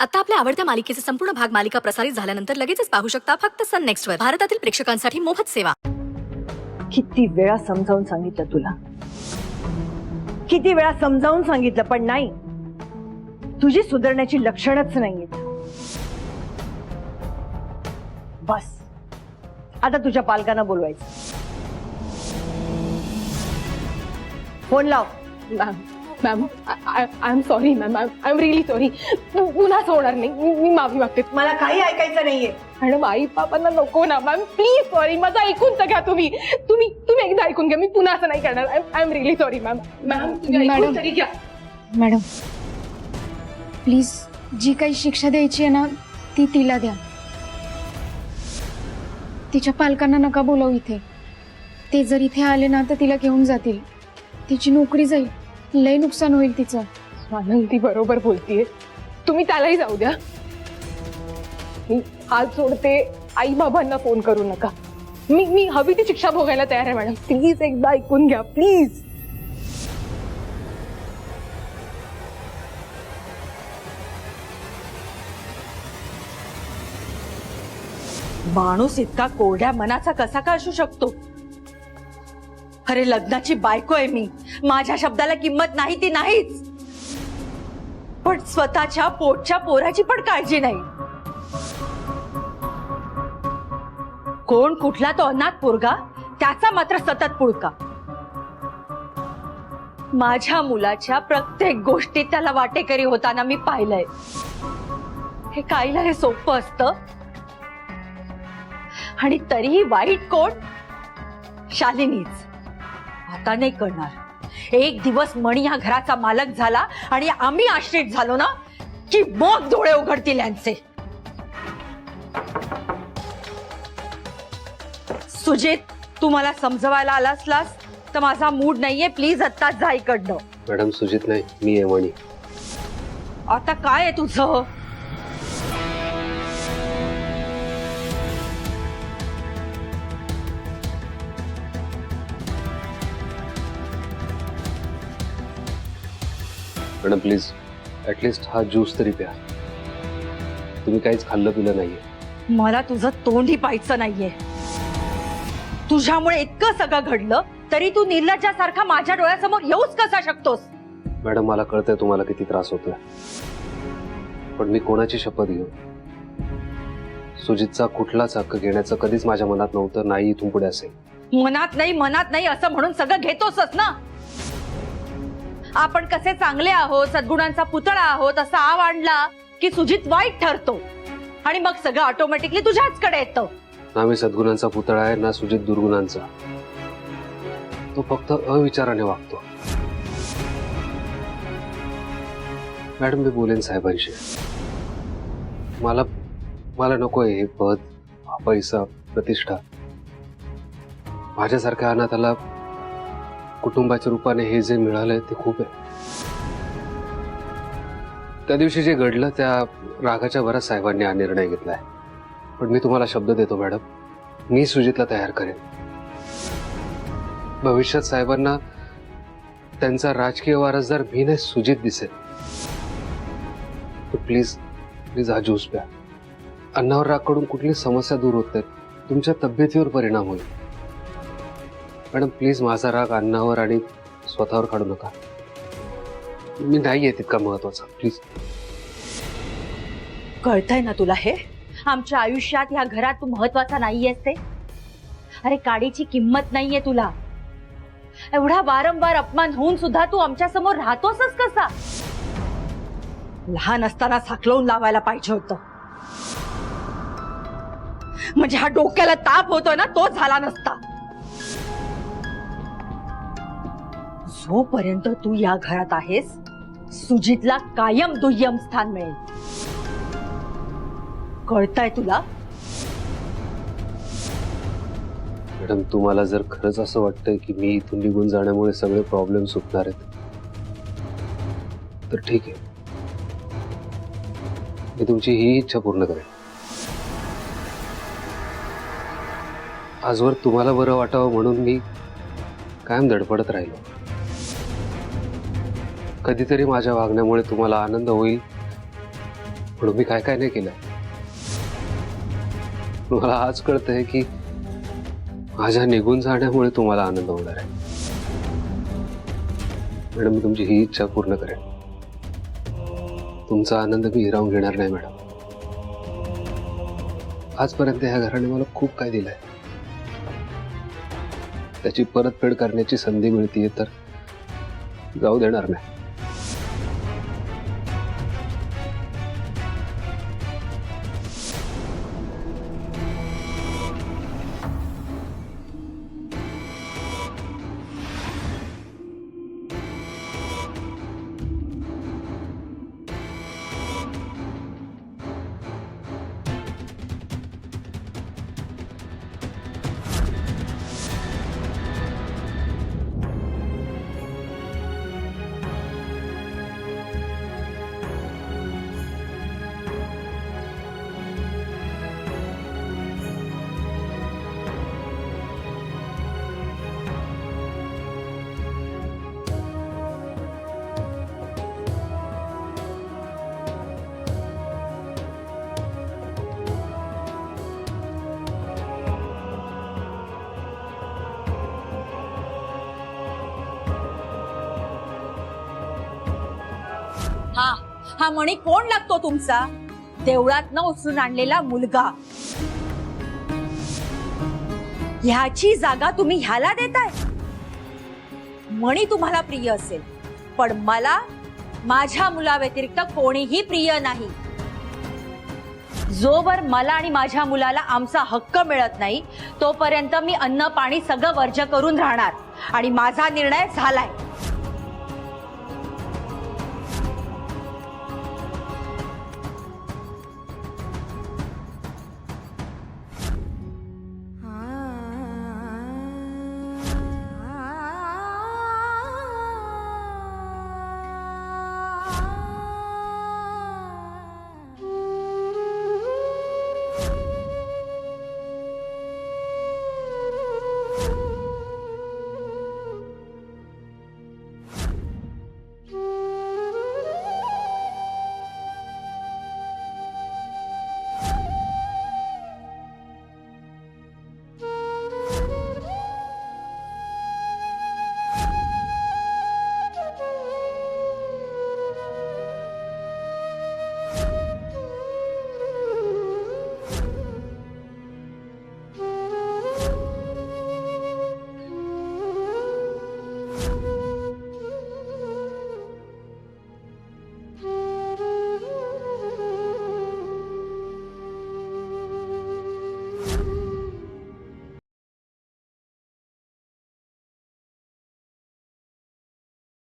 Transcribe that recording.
आता आपल्या आवडत्या मालिकेचे संपूर्ण भाग मालिका प्रसारित झाल्यानंतर लगेचच पाहू शकता फक्त सन नेक्स्ट वर. भारतातील प्रेक्षकांसाठी मोफत सेवा. किती वेळा समजावून सांगितलं तुला, किती वेळा समजावून सांगितलं, पण नाही, तुझी सुधारण्याची लक्षणच नाहीयेत. बस आता तुझ्या पालकांना बोलवायचं. फोन लाव. Ma'am I am sorry ma'am, I am really sorry. पुन्हा होणार नाही. मी माफी मागते. मला काही ऐकायचं नाहीये. मॅडम आई बाबांना नको ना मॅम, प्लीज. सॉरी, माझं ऐकून तर घ्या तुम्ही तुम्ही तुम्ही एकदा ऐकून घ्या. मी पुन्हा असं नाही करणार. I am really sorry ma'am. Ma'am madam. तरी घ्या. मॅडम प्लीज, जी काही शिक्षा द्यायची आहे ना ती तिला द्या. तिच्या पालकांना नका बोलवू इथे. ते जर इथे आले ना तर तिला घेऊन जातील. तिची नोकरी जाईल, लय नुकसान होईल तिचं. आनंदी बरोबर बोलतीये. तुम्ही त्यालाही जाऊ द्या. मी हात सोडते. आई बाबांना फोन करू नका. मी हवी ती शिक्षा भोगायला तयार आहे मॅडम. प्लीज एकदा ऐकून घ्या प्लीज. माणूस इतका कोरड्या मनाचा कसा का असू शकतो? अरे लग्नाची बायको आहे मी. माझ्या शब्दाला किंमत नाही ती नाहीच, पण स्वतःच्या पोटच्या पोराची पण काळजी नाही. कोण कुठला तो अनाथ पोरगा, त्याचा मात्र सतत पुळका. माझ्या मुलाच्या प्रत्येक गोष्टीत त्याला वाटेकरी होताना मी पाहिलंय. हे काहीला हे सोपं असतं, आणि तरीही वाईट कोण? शालिनीच. आता नाही करणार. एक दिवस मणी या घराचा मालक झाला आणि आम्ही आश्रित झालो ना, की मग डोळे उघडतील यांचे. सुजित, तू मला समजवायला आलासलास तर माझा मूड नाहीये. प्लीज आत्ताच जा इकडनं. मॅडम सुजित नाही, मी आहे मणी. आता काय आहे तुझं? मॅडम प्लीज ऍटलिस्ट हा ज्यूस तरी प्या. तुम्ही काहीच खाल्लं पिलं नाहीये. मला तुझं तोंडही पाहायचं नाहीये. तुझ्यामुळे इतकं सगळं घडलं तरी तू निर्लज्जासारखा माझ्या डोळ्यासमोर येऊच कसा शकतोस? मॅडम मला कळतंय तुम्हाला किती त्रास होतोय, पण मी कोणाची शपथ घेऊ? सुजितचा कुठलाच हक्क घेण्याचं कधीच माझ्या मनात नव्हतं, नाही इथून पुढे असेल. मनात नाही असं म्हणून सगळं घेतोसच ना. आपण कसे चांगले आहोत, सद्गुणांचा पुतळा आहोत असा आव आणला की सुजित वाईट ठरतो आणि मग सगळं ऑटोमॅटिकली तुझ्याचकडे येतं. ना मी सद्गुणांचा पुतळा आहे, ना सुजित दुर्गुणांचा. तो फक्त अविचाराने वागतो. मॅडम मी बोलेन साहेबांशी. मला नकोय हे पद, पैसा, प्रतिष्ठा. माझ्यासारख्या अनाथाला कुटुंबाच्या रूपाने हे जे मिळालंय ते खूप आहे. त्या दिवशी जे घडलं त्या रागाच्या भरात साहेबांनी हा निर्णय घेतलाय, पण मी तुम्हाला शब्द देतो मॅडम, मी सुजितला तयार करेन. भविष्यात साहेबांना त्यांचा राजकीय वारसदार मी नाही सुजित दिसेल. प्लीज प्लीज हा ज्यूस प्या. अन्नावर राग कडून कुठली समस्या दूर होत नाही, तुमच्या तब्येतीवर परिणाम होईल. मॅडम प्लीज माझा राग अन्नावर आणि स्वतःवर काढू नका. मी नाही आहे तितका महत्वाचा. प्लीज. कळतंय ना तुला हे? आमच्या आयुष्यात ह्या घरात तू महत्वाचा नाहीयेस ते. अरे काडीची किंमत नाहीये तुला. एवढा वारंवार अपमान होऊन सुद्धा तू आमच्या समोर राहतोसच कसा? लहान असताना साखळून लावायला पाहिजे होतं, म्हणजे हा डोक्याला ताप होतोय ना तो झाला नसता. जोपर्यंत तू या घरात आहेस सुजितला कायम दुय्यम स्थान मिळेल. कळतंय तुला? मॅडम तुम्हाला जर खरंच असं वाटतंय की मी इथून निघून जाण्यामुळे सगळे प्रॉब्लेम सुटणार आहेत तर ठीक आहे, मी तुमची ही इच्छा पूर्ण करेन. आजवर तुम्हाला बरं वाटावं म्हणून मी कायम धडपडत राहिलो. कधीतरी माझ्या वागण्यामुळे तुम्हाला आनंद होईल म्हणून मी काय काय नाही केलंय. मला आज कळतंय की माझ्या निघून जाण्यामुळे तुम्हाला आनंद होणार आहे. मॅडम, मी तुमची ही इच्छा पूर्ण करेन. तुमचा आनंद मी हिरावून घेणार नाही मॅडम. आजपर्यंत ह्या घराने मला खूप काय दिलंय. त्याची परतफेड करण्याची संधी मिळतीये तर जाऊ देणार नाही. हा मणी कोण लागतो तुमचा? देवळात न उचलून आणलेला मुलगा. ह्याची जागा तुम्ही ह्याला देताय? मणी तुम्हाला प्रिय असेल, पण मला माझ्या मुलाव्यतिरिक्त कोणीही प्रिय नाही. जोवर मला आणि माझ्या मुलाला आमचा हक्क मिळत नाही तोपर्यंत मी अन्न पाणी सगळं वर्ज्य करून राहणार. आणि माझा निर्णय झालाय.